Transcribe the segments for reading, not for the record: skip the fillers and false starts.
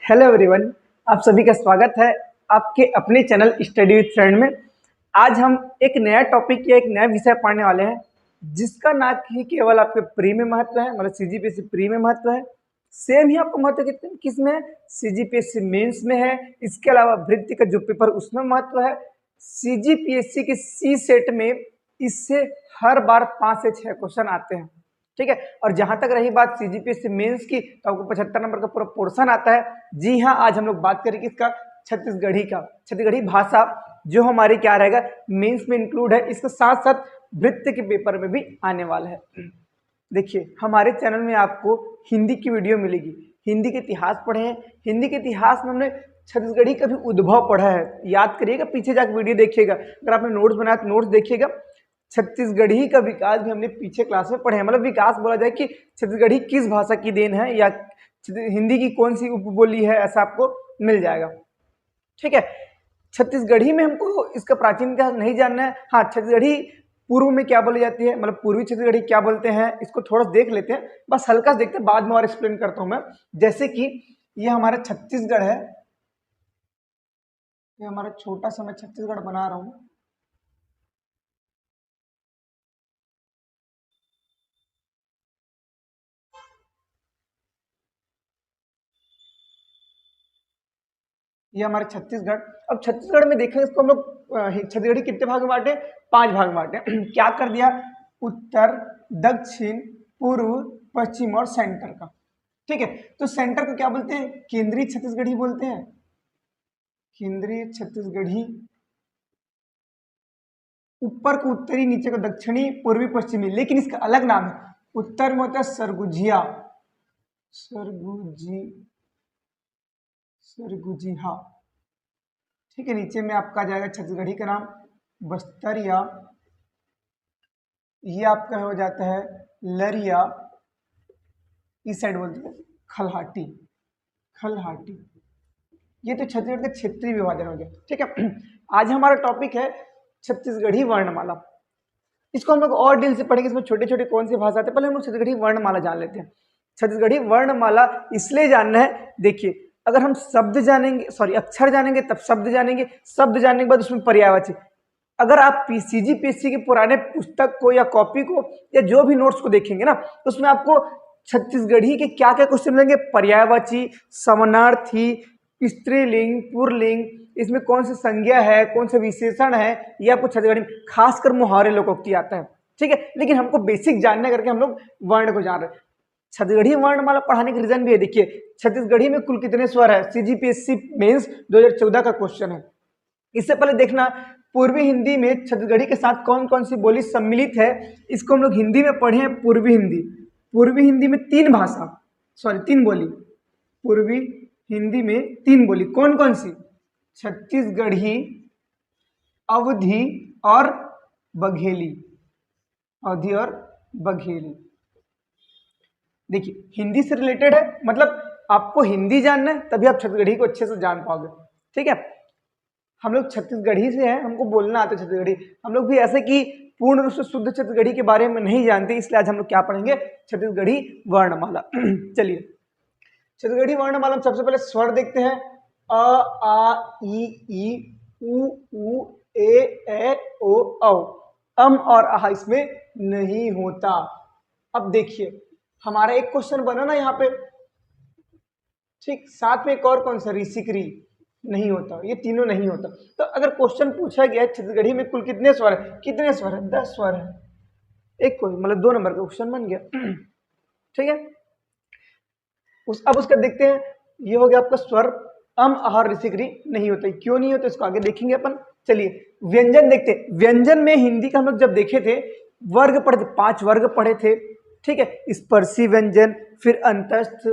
Hello everyone, आप सभी का स्वागत है आपके अपने चैनल स्टडी विद फ्रेंड में। आज हम एक नया टॉपिक या एक नया विषय पढ़ने वाले हैं जिसका ना ही केवल आपके प्री में महत्व है, मतलब सीजीपीएससी प्री में महत्व है, सेम ही आपको महत्व किस में है, सीजीपीएससी मेंस में है। इसके अलावा वृत्ति का जो पेपर उसमें महत्व है। सीजीपीएससी के सी सेट में इससे हर बार 5 से 6 क्वेश्चन आते हैं, ठीक है। और जहां तक रही बात सीजीपीएससी मेंस की, तो आपको 75 नंबर का पूरा पोर्शन आता है। जी हाँ, आज हम लोग बात करेंगे इसका छत्तीसगढ़ी का, छत्तीसगढ़ी भाषा जो हमारी क्या रहेगा मेंस में इंक्लूड है, इसके साथ साथ वृत्ति के पेपर में भी आने वाला है। देखिए, हमारे चैनल में आपको हिंदी की वीडियो मिलेगी, हिंदी के इतिहास पढ़े हैं। हिंदी के इतिहास में हमने छत्तीसगढ़ी का भी उद्भव पढ़ा है, याद करिएगा, पीछे जाकर वीडियो देखिएगा। अगर आपने नोट्स बनाया तो नोट्स देखिएगा। छत्तीसगढ़ी का विकास भी हमने पीछे क्लास में पढ़े हैं, मतलब विकास बोला जाए कि छत्तीसगढ़ी किस भाषा की देन है या हिंदी की कौन सी उपबोली है, ऐसा आपको मिल जाएगा, ठीक है। छत्तीसगढ़ी में हमको इसका प्राचीन इतिहास नहीं जानना है। हाँ, छत्तीसगढ़ी पूर्व में क्या बोली जाती है, मतलब पूर्वी छत्तीसगढ़ी क्या बोलते हैं, इसको थोड़ा देख लेते हैं, बस हल्का से देखते हैं, बाद में और एक्सप्लेन करता हूं मैं। जैसे कि ये हमारा छत्तीसगढ़ है, ये हमारा छोटा सा मैं छत्तीसगढ़ बना रहा हूं। ये हमारे छत्तीसगढ़। अब छत्तीसगढ़ में देखें इसको हम लोग छत्तीसगढ़ी कितने भाग में बांटे, 5 भाग में बांटे। क्या कर दिया, उत्तर, दक्षिण, पूर्व, पश्चिम और सेंटर का, ठीक है। तो सेंटर को क्या बोलते हैं, केंद्रीय छत्तीसगढ़ी बोलते हैं, केंद्रीय छत्तीसगढ़ी। ऊपर को उत्तरी, नीचे को दक्षिणी, पूर्वी, पश्चिमी, लेकिन इसका अलग नाम है। उत्तर में होता है सरगुजिया, सरगुजिहा, ठीक है। नीचे में आपका आ जाएगा छत्तीसगढ़ी का नाम बस्तरिया, ये आपका हो जाता है लरिया, इस साइड बोलते हैं खलहाटी, ये तो छत्तीसगढ़ का क्षेत्रीय विभाजन हो गया, ठीक है। आज हमारा टॉपिक है छत्तीसगढ़ी वर्णमाला। इसको हम लोग और डील से पढ़ेंगे, इसमें छोटे छोटे कौन सी भाषा आते हैं। पहले हम लोग छत्तीसगढ़ी वर्णमाला जान लेते हैं। छत्तीसगढ़ी वर्णमाला इसलिए जानना है, देखिए, अगर हम शब्द जानेंगे, अक्षर जानेंगे तब शब्द जानेंगे, शब्द जानने के बाद उसमें पर्यायवाची। अगर आप सीजीपीएससी के पुराने पुस्तक को या कॉपी को या जो भी नोट्स को देखेंगे ना, तो उसमें आपको छत्तीसगढ़ी के क्या क्या क्वेश्चन मिलेंगे, पर्यायवाची, समानार्थी, स्त्रीलिंग, पुरलिंग, इसमें कौन सी संज्ञा है, कौन सा विशेषण है, ये आपको छत्तीसगढ़ी में खासकर मुहावरे लोकोक्ति आता है, ठीक है। लेकिन हमको बेसिक जानने करके हम लोग वर्ण को जान रहे हैं। छत्तीसगढ़ी वर्णमाला पढ़ाने का रीजन भी है, देखिए छत्तीसगढ़ी में कुल कितने स्वर है, सीजीपीएससी मेंस 2014 का क्वेश्चन है। इससे पहले देखना पूर्वी हिंदी में छत्तीसगढ़ी के साथ कौन कौन सी बोली सम्मिलित है, इसको हम लोग हिंदी में पढ़े हैं। पूर्वी हिंदी में 3 बोली, पूर्वी हिंदी में 3 बोली, कौन कौन सी, छत्तीसगढ़ी, अवधी और बघेली, देखिए हिंदी से रिलेटेड है, मतलब आपको हिंदी जानना है तभी आप छत्तीसगढ़ी को अच्छे से जान पाओगे, ठीक है। हम लोग छत्तीसगढ़ी से हैं, हमको बोलना आता है छत्तीसगढ़ी। हम लोग भी ऐसे कि पूर्ण रूप से शुद्ध छत्तीसगढ़ी के बारे में नहीं जानते, इसलिए आज हम लोग क्या पढ़ेंगे, छत्तीसगढ़ी वर्णमाला। चलिए, छत्तीसगढ़ी वर्णमाला में सबसे पहले स्वर देखते हैं, अ, आ, ई, उ, ए, ओ, औ। अम और आह इसमें नहीं होता। अब देखिए, हमारा एक क्वेश्चन बना ना यहाँ पे, ठीक, साथ में एक और कौन सा, ऋषिक्री, नहीं होता, ये तीनों नहीं होता। तो अगर क्वेश्चन पूछा गया है छत्तीसगढ़ी में कुल कितने स्वर है, 10 स्वर है, एक कोई मतलब 2 नंबर का क्वेश्चन बन गया, ठीक है। अब उसका देखते हैं, ये हो गया आपका स्वर, अम आहार ऋषिक्री नहीं होता, क्यों नहीं होता इसको आगे देखेंगे अपन। चलिए व्यंजन देखते हैं। व्यंजन में हिंदी का हम लोग जब देखे थे, वर्ग पढ़े थे, 5 वर्ग पढ़े थे, ठीक है। स्पर्शी व्यंजन, फिर अंतस्थ,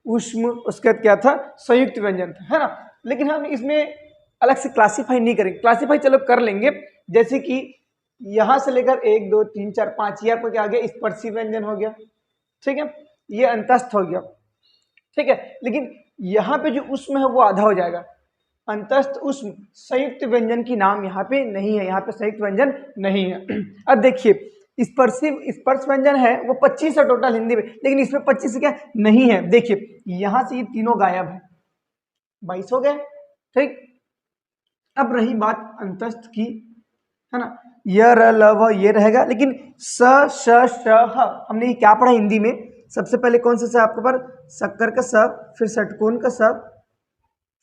ऊष्म, उसके बाद क्या था, संयुक्त व्यंजन था, है ना। लेकिन हम इसमें अलग से क्लासीफाई नहीं करेंगे, क्लासीफाई चलो कर लेंगे। जैसे कि यहां से लेकर 1 2 3 4 5, ये आपको क्या आ गया, स्पर्शी व्यंजन हो गया, ठीक है, ये अंतस्थ हो गया, ठीक है। लेकिन यहाँ पे जो ऊष्म है वो आधा हो जाएगा, अंतस्थ ऊष्म। संयुक्त व्यंजन की नाम यहाँ पे नहीं है, यहाँ पे संयुक्त व्यंजन नहीं है। अब देखिए, स्पर्श व्यंजन है वो 25 है टोटल हिंदी में, लेकिन इसमें 25 क्या नहीं है। देखिए यहाँ से ये तीनों गायब है, 22 हो गए। ठीक, अब रही बात अंतस्थ की, है ना, य र ल व ये रहेगा, लेकिन स श श ह हमने ये क्या पढ़ा हिंदी में? सबसे पहले कौन सा स आपके पास? शक्कर का स, फिर षटकोण का स,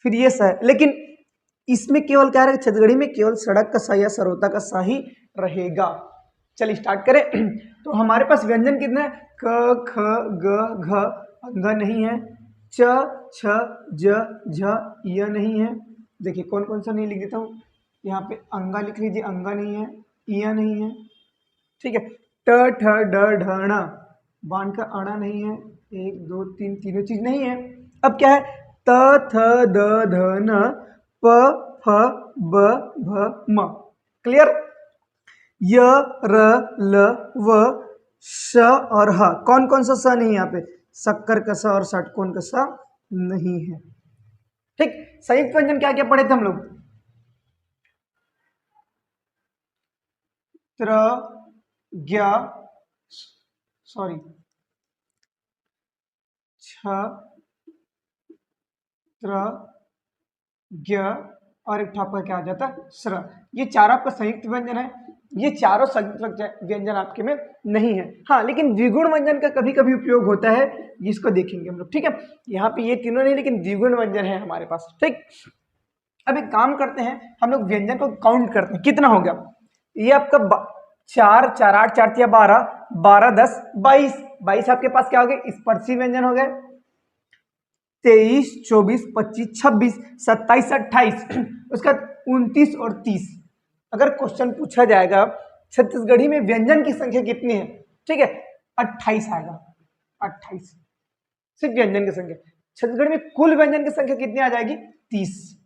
फिर ये स है। लेकिन इसमें केवल क्या रहेगा? छत्तीसगढ़ी में केवल सड़क का स या सरोता का स ही रहेगा। चलिए स्टार्ट करें। तो हमारे पास व्यंजन कितने हैं? क ख ग घ, अंग नहीं है। च छ ज झ य नहीं है। देखिए कौन कौन सा नहीं लिख देता हूँ, यहाँ पे अंगा लिख लीजिए, अंगा नहीं है, इया नहीं है। ठीक है, ट ठ ड ढ ण, बाण का अणा नहीं है, 1 2 3 तीनों चीज नहीं है। अब क्या है? त थ द ध न प फ ब भ म। क्लियर? य र ल व श और ह, कौन कौन सा स नहीं है यहाँ पे? शक्कर का स और षटकोण का स नहीं है। ठीक, संयुक्त व्यंजन क्या क्या पढ़े थे हम लोग? त्र ज्ञ, सॉरी छ त्र ज्ञ और एक आपका क्या आ जाता है? स्र। ये चारों आपका संयुक्त व्यंजन है। ये चारों संयुक्त व्यंजन आपके में नहीं है। हाँ, लेकिन द्विगुण व्यंजन का कभी कभी उपयोग होता है, जिसको देखेंगे हम लोग। ठीक है, यहाँ पे ये तीनों नहीं, लेकिन द्विगुण व्यंजन है हमारे पास। ठीक, अब एक काम करते हैं, हम लोग व्यंजन को काउंट करते हैं। कितना हो गया? ये आपका 4 4 8 4 या 12 12 10 22 22 आपके पास क्या हो गए? स्पर्शी व्यंजन हो गए। 23 24 25 26 27 28 उसका 29 और 30। अगर क्वेश्चन पूछा जाएगा छत्तीसगढ़ी में व्यंजन की संख्या कितनी है, ठीक है, 28 आएगा। 28 सिर्फ व्यंजन की संख्या। छत्तीसगढ़ में कुल व्यंजन की संख्या कितनी आ जाएगी? 30।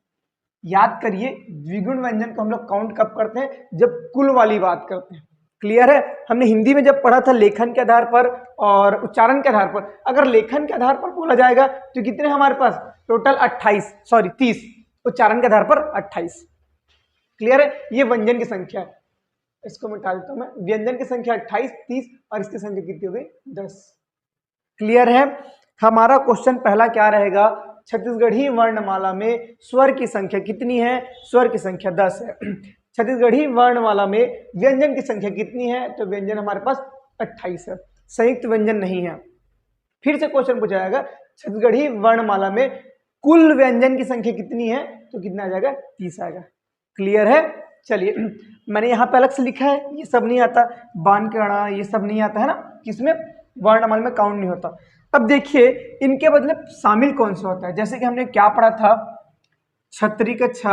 याद करिए, द्विगुण व्यंजन को हम लोग काउंट कब करते हैं? जब कुल वाली बात करते हैं। क्लियर है? हमने हिंदी में जब पढ़ा था लेखन के आधार पर और उच्चारण के आधार पर। अगर लेखन के आधार पर बोला जाएगा तो कितने हमारे पास? टोटल 28, सॉरी 30, उच्चारण के आधार पर 28। क्लियर है? ये व्यंजन की संख्या है। इसको मिटा देता हूं मैं। व्यंजन की संख्या 28, 30 और इसकी संख्या कितनी हो गई? 10। क्लियर है? हमारा क्वेश्चन पहला क्या रहेगा? छत्तीसगढ़ी वर्णमाला में स्वर की संख्या कितनी है? स्वर की संख्या 10 है। छत्तीसगढ़ी वर्णमाला में व्यंजन की संख्या कितनी है? तो व्यंजन हमारे पास 28 है, संयुक्त व्यंजन नहीं है। फिर से क्वेश्चन पूछा जाएगा, छत्तीसगढ़ी वर्णमाला में कुल व्यंजन की संख्या कितनी है? तो कितना आ जाएगा? 30 आएगा। क्लियर है? चलिए, मैंने यहाँ पे अलग से लिखा है, ये सब नहीं आता, बान के अणा ये सब नहीं आता है ना, किसमें? वर्णमाला में काउंट नहीं होता। अब देखिए इनके बदले शामिल कौन सा होता है। जैसे कि हमने क्या पढ़ा था? छतरी का छ,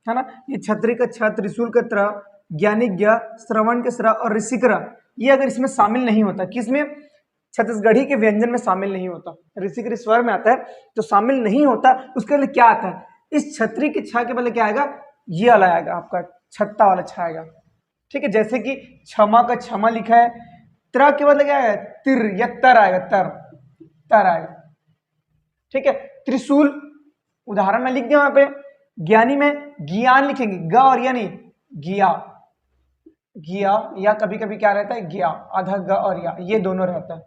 है ना, ये छतरी का छ, त्रिशूल का त्र, ज्ञानी ज्ञ, श्रवण के श्र और ऋषि का, ये अगर इसमें शामिल नहीं होता, किसमें? छत्तीसगढ़ी के व्यंजन में शामिल नहीं होता, ऋषि स्वर में आता है तो शामिल नहीं होता। उसके लिए क्या आता है? इस छतरी के छ के बदले क्या आएगा? ये वाला आएगा, आपका छत्ता वाला छ आएगा। ठीक है, जैसे कि क्षमा का क्षमा लिखा है, त्र के बदले क्या आएगा? तिर या तर आएगा, तर तर आएगा। ठीक है, त्रिशूल उदाहरण में लिख दिया वहां पे। ज्ञानी में ज्ञान लिखेंगे, ग और या नहीं, गिया गिया, या कभी कभी क्या रहता है? ज्ञा, आधा ग और या, ये दोनों रहता है।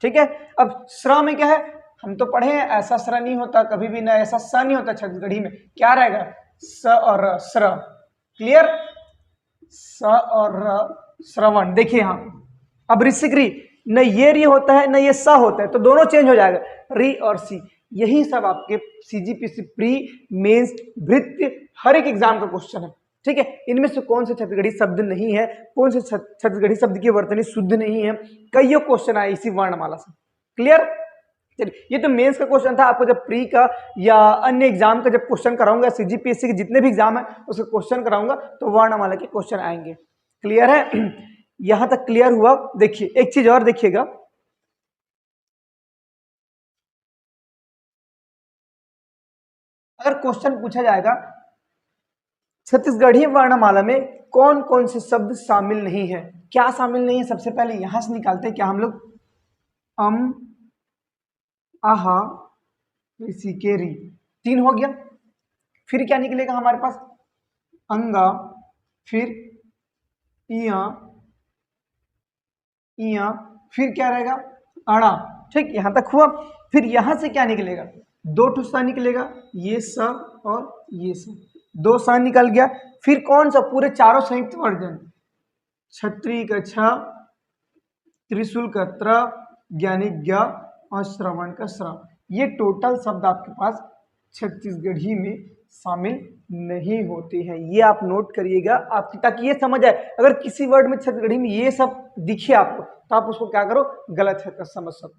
ठीक है, अब श्र में क्या है? हम तो पढ़े हैं, ऐसा श्र नहीं होता कभी भी, ना ऐसा स नहीं होता छत्तीसगढ़ी में। क्या रहेगा? स और र, श्र। क्लियर? स और र, श्रवण। देखिए यहाँ अब ऋषिक री, न ये री होता है न ये स होता है, तो दोनों चेंज हो जाएगा, री और सी। यही सब आपके सीजीपीसी प्री, मेंस, भृत्य, हर एक एग्जाम का क्वेश्चन है। ठीक है, इनमें से कौन से छत्तीसगढ़ी शब्द नहीं है, कौन से छत्तीसगढ़ी शब्द की वर्तनी शुद्ध नहीं है, कईयों क्वेश्चन आए इसी वर्णमाला से। क्लियर? चलिए, ये तो मेंस का क्वेश्चन था। आपको जब प्री का या अन्य एग्जाम का जब क्वेश्चन कराऊंगा, सीजीपीएससी के जितने भी एग्जाम है उसके क्वेश्चन कराऊंगा, तो वर्णमाला के क्वेश्चन आएंगे। क्लियर है? यहां तक क्लियर हुआ? देखिए एक चीज और देखिएगा, अगर क्वेश्चन पूछा जाएगा छत्तीसगढ़ी वर्णमाला में कौन कौन से शब्द शामिल नहीं है, क्या शामिल नहीं है? सबसे पहले यहां से निकालते हैं क्या हम लोग? अम, आहा, ऋषि के री, 3 हो गया। फिर क्या निकलेगा हमारे पास? अंगा, फिर इया, इया, फिर क्या रहेगा? अड़ा। ठीक, यहां तक हुआ। फिर यहां से क्या निकलेगा? दो ठो सा निकलेगा, ये सा और ये सा, दो सा निकल गया। फिर कौन सा, पूरे चारों संयुक्त वर्जन, छत्री का छ, त्रिशूल का त्र, ज्ञानी ज्ञ और श्रवण का श्र। ये टोटल शब्द आपके पास छत्तीसगढ़ी में शामिल नहीं होते हैं। ये आप नोट करिएगा आपकी, ताकि ये समझ आए। अगर किसी वर्ड में छत्तीसगढ़ी में ये सब दिखे आपको तो आप उसको क्या करो, गलत है का समझ सको।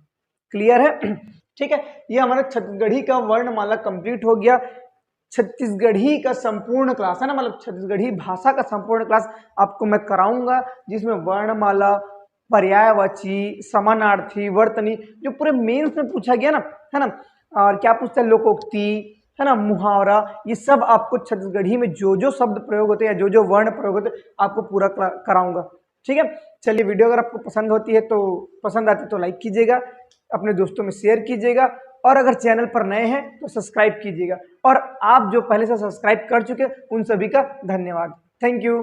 क्लियर है? ठीक है, ये हमारा छत्तीसगढ़ी का वर्णमाला कंप्लीट हो गया। छत्तीसगढ़ी का संपूर्ण क्लास है ना, मतलब छत्तीसगढ़ी भाषा का संपूर्ण क्लास आपको मैं कराऊंगा, जिसमें वर्णमाला, पर्यायवाची, समानार्थी, वर्तनी, जो पूरे मेंस में पूछा गया ना, है ना, और क्या पूछता है, लोकोक्ति, है ना, मुहावरा, ये सब आपको छत्तीसगढ़ी में जो जो शब्द प्रयोग होते हैं, जो जो वर्ण प्रयोग होते हैं, आपको पूरा कराऊंगा। ठीक है, चलिए, वीडियो अगर आपको पसंद होती है तो पसंद आती है तो लाइक कीजिएगा, अपने दोस्तों में शेयर कीजिएगा, और अगर चैनल पर नए हैं तो सब्सक्राइब कीजिएगा। और आप जो पहले से सब्सक्राइब कर चुके हैं उन सभी का धन्यवाद। Thank you.